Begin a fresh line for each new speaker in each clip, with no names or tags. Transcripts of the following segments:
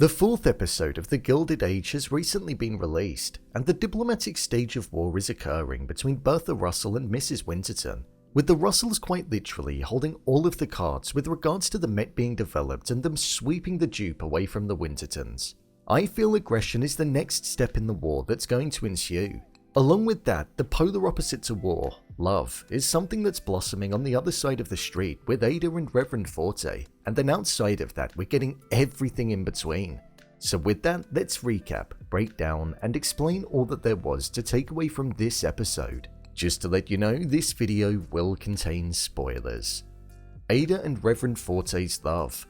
The fourth episode of the Gilded Age has recently been released, and the diplomatic stage of war is occurring between Bertha Russell and Mrs. Winterton, with the Russells quite literally holding all of the cards with regards to the Met being developed and them sweeping the dupe away from the Wintertons. I feel aggression is the next step in the war that's going to ensue. Along with that, the polar opposite to war, love, is something that's blossoming on the other side of the street with Ada and Reverend Forte, and then outside of that we're getting everything in between. So with that, let's recap, break down, and explain all that there was to take away from this episode. Just to let you know, this video will contain spoilers. Ada and Reverend Forte's love.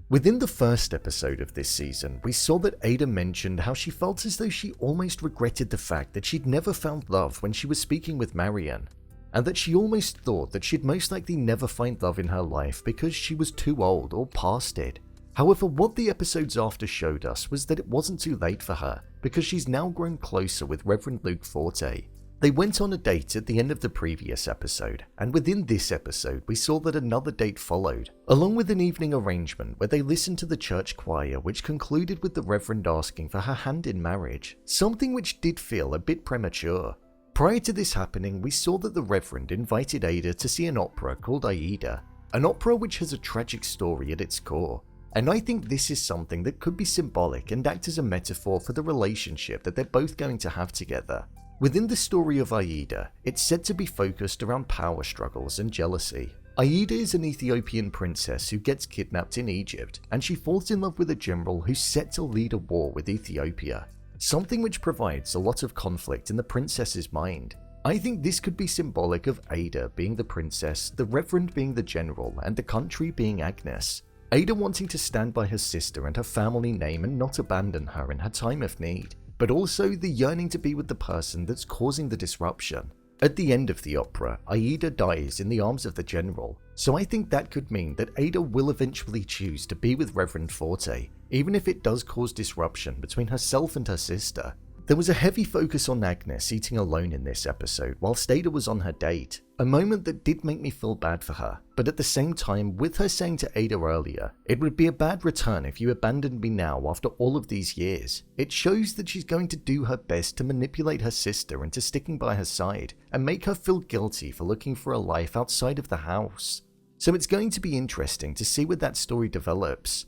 Within the first episode of this season, we saw that Ada mentioned how she felt as though she almost regretted the fact that she'd never found love when she was speaking with Marian, and that she almost thought that she'd most likely never find love in her life because she was too old or past it. However, what the episodes after showed us was that it wasn't too late for her, because she's now grown closer with Reverend Luke Forte. They went on a date at the end of the previous episode, and within this episode we saw that another date followed, along with an evening arrangement where they listened to the church choir, which concluded with the Reverend asking for her hand in marriage, something which did feel a bit premature. Prior to this happening, we saw that the Reverend invited Ada to see an opera called Aida, an opera which has a tragic story at its core, and I think this is something that could be symbolic and act as a metaphor for the relationship that they're both going to have together. Within the story of Aida, it's said to be focused around power struggles and jealousy. Aida is an Ethiopian princess who gets kidnapped in Egypt, and she falls in love with a general who's set to lead a war with Ethiopia, something which provides a lot of conflict in the princess's mind. I think this could be symbolic of Ada being the princess, the Reverend being the general, and the country being Agnes. Ada wanting to stand by her sister and her family name and not abandon her in her time of need, but also the yearning to be with the person that's causing the disruption. At the end of the opera, Aida dies in the arms of the general, so I think that could mean that Ada will eventually choose to be with Reverend Forte, even if it does cause disruption between herself and her sister. There was a heavy focus on Agnes eating alone in this episode whilst Ada was on her date, a moment that did make me feel bad for her, but at the same time, with her saying to Ada earlier, "It would be a bad return if you abandoned me now after all of these years," it shows that she's going to do her best to manipulate her sister into sticking by her side and make her feel guilty for looking for a life outside of the house. So it's going to be interesting to see where that story develops.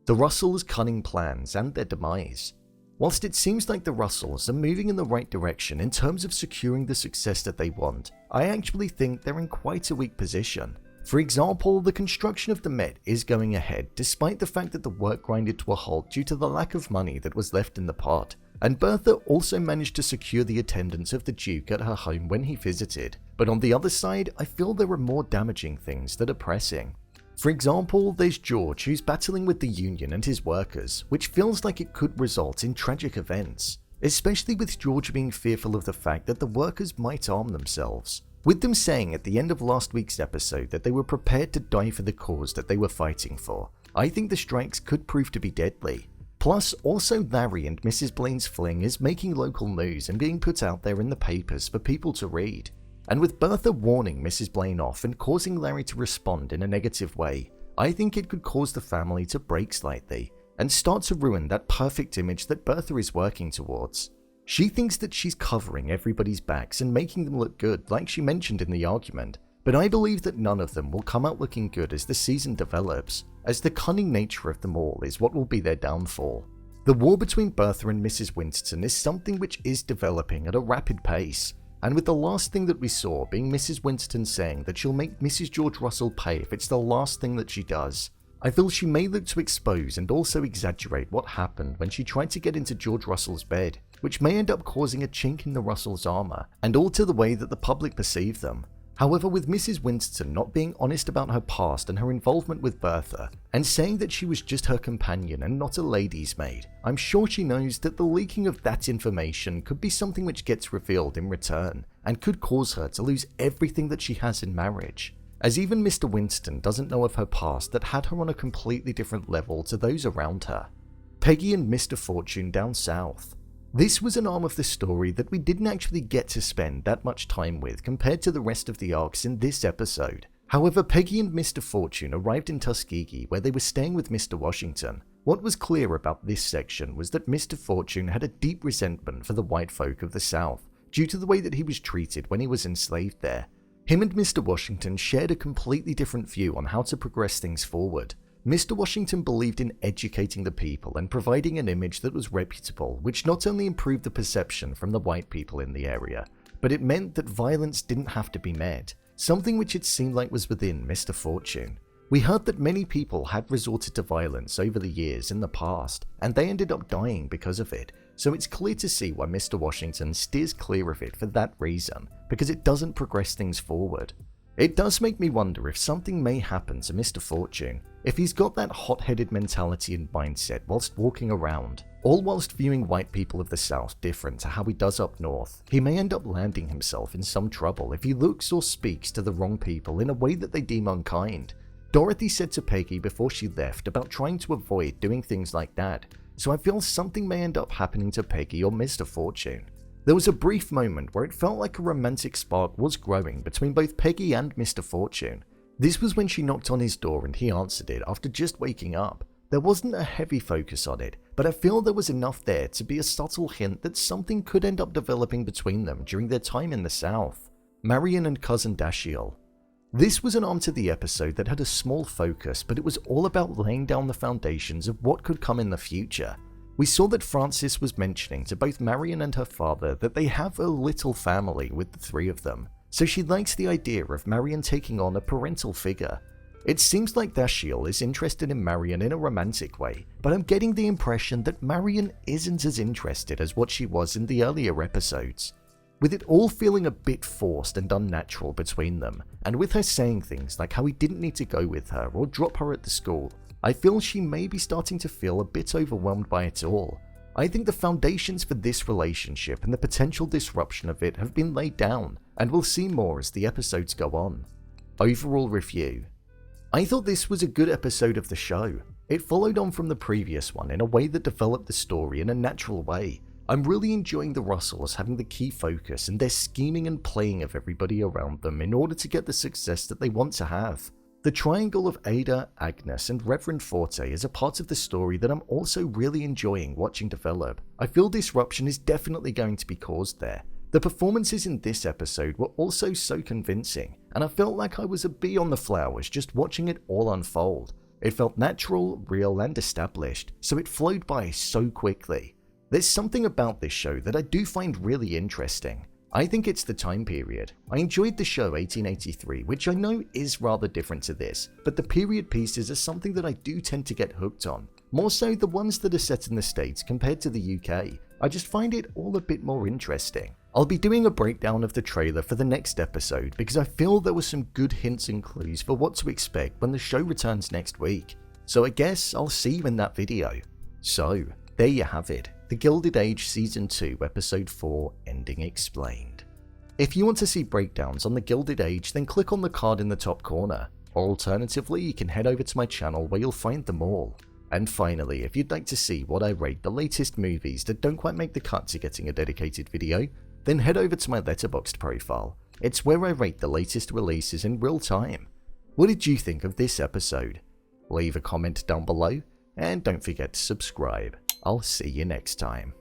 The Russells' cunning plans and their demise. Whilst it seems like the Russells are moving in the right direction in terms of securing the success that they want, I actually think they're in quite a weak position. For example, the construction of the Met is going ahead despite the fact that the work grinded to a halt due to the lack of money that was left in the pot, and Bertha also managed to secure the attendance of the Duke at her home when he visited. But on the other side, I feel there are more damaging things that are pressing. For example, there's George, who's battling with the union and his workers, which feels like it could result in tragic events, especially with George being fearful of the fact that the workers might arm themselves, with them saying at the end of last week's episode that they were prepared to die for the cause that they were fighting for. I think the strikes could prove to be deadly. Plus, also Larry and Mrs. Blaine's fling is making local news and being put out there in the papers for people to read. And with Bertha warning Mrs. Blaine off and causing Larry to respond in a negative way, I think it could cause the family to break slightly and start to ruin that perfect image that Bertha is working towards. She thinks that she's covering everybody's backs and making them look good, like she mentioned in the argument, but I believe that none of them will come out looking good as the season develops, as the cunning nature of them all is what will be their downfall. The war between Bertha and Mrs. Winterton is something which is developing at a rapid pace, and with the last thing that we saw being Mrs. Winterton saying that she'll make Mrs. George Russell pay if it's the last thing that she does, I feel she may look to expose and also exaggerate what happened when she tried to get into George Russell's bed, which may end up causing a chink in the Russells' armour and alter the way that the public perceive them. However, with Mrs. Winterton not being honest about her past and her involvement with Bertha, and saying that she was just her companion and not a lady's maid, I'm sure she knows that the leaking of that information could be something which gets revealed in return, and could cause her to lose everything that she has in marriage, as even Mr. Winterton doesn't know of her past that had her on a completely different level to those around her. Peggy and Mr. Fortune down south. This was an arm of the story that we didn't actually get to spend that much time with compared to the rest of the arcs in this episode. However, Peggy and Mr. Fortune arrived in Tuskegee where they were staying with Mr. Washington, What was clear about this section was that Mr. Fortune had a deep resentment for the white folk of the South due to the way that he was treated when he was enslaved there. Him and Mr. Washington shared a completely different view on how to progress things forward. Mr. Washington believed in educating the people and providing an image that was reputable, which not only improved the perception from the white people in the area, but it meant that violence didn't have to be met, something which it seemed like was within Mr. Fortune. We heard that many people had resorted to violence over the years in the past, and they ended up dying because of it, so it's clear to see why Mr. Washington steers clear of it for that reason, because it doesn't progress things forward. It does make me wonder if something may happen to Mr. Fortune, if he's got that hot-headed mentality and mindset whilst walking around, all whilst viewing white people of the South different to how he does up north. He may end up landing himself in some trouble if he looks or speaks to the wrong people in a way that they deem unkind. Dorothy said to Peggy before she left about trying to avoid doing things like that, so I feel something may end up happening to Peggy or Mr. Fortune. There was a brief moment where it felt like a romantic spark was growing between both Peggy and Mr. Fortune. This was when she knocked on his door and he answered it after just waking up. There wasn't a heavy focus on it, but I feel there was enough there to be a subtle hint that something could end up developing between them during their time in the South. Marian and cousin Dashiell. This was an arm to the episode that had a small focus, but it was all about laying down the foundations of what could come in the future. We saw that Frances was mentioning to both Marian and her father that they have a little family with the three of them, so she likes the idea of Marian taking on a parental figure. It seems like Dashiell is interested in Marian in a romantic way, but I'm getting the impression that Marian isn't as interested as what she was in the earlier episodes. With it all feeling a bit forced and unnatural between them, and with her saying things like how he didn't need to go with her or drop her at the school, I feel she may be starting to feel a bit overwhelmed by it all. I think the foundations for this relationship and the potential disruption of it have been laid down, and we'll see more as the episodes go on. Overall review. I thought this was a good episode of the show. It followed on from the previous one in a way that developed the story in a natural way. I'm really enjoying the Russells having the key focus and their scheming and playing of everybody around them in order to get the success that they want to have. The triangle of Ada, Agnes and Reverend Forte is a part of the story that I'm also really enjoying watching develop. I feel disruption is definitely going to be caused there. The performances in this episode were also so convincing, and I felt like I was a bee on the flowers just watching it all unfold. It felt natural, real and established, so it flowed by so quickly. There's something about this show that I do find really interesting. I think it's the time period. I enjoyed the show 1883, which I know is rather different to this, but the period pieces are something that I do tend to get hooked on. More so the ones that are set in the States compared to the UK. I just find it all a bit more interesting. I'll be doing a breakdown of the trailer for the next episode because I feel there were some good hints and clues for what to expect when the show returns next week. So I guess I'll see you in that video. So, there you have it. The Gilded Age Season 2 Episode 4 Ending Explained. If you want to see breakdowns on the Gilded Age, then click on the card in the top corner, or alternatively you can head over to my channel where you'll find them all. And finally, if you'd like to see what I rate the latest movies that don't quite make the cut to getting a dedicated video, then head over to my Letterboxd profile. It's where I rate the latest releases in real time. What did you think of this episode? Leave a comment down below, and don't forget to subscribe. I'll see you next time.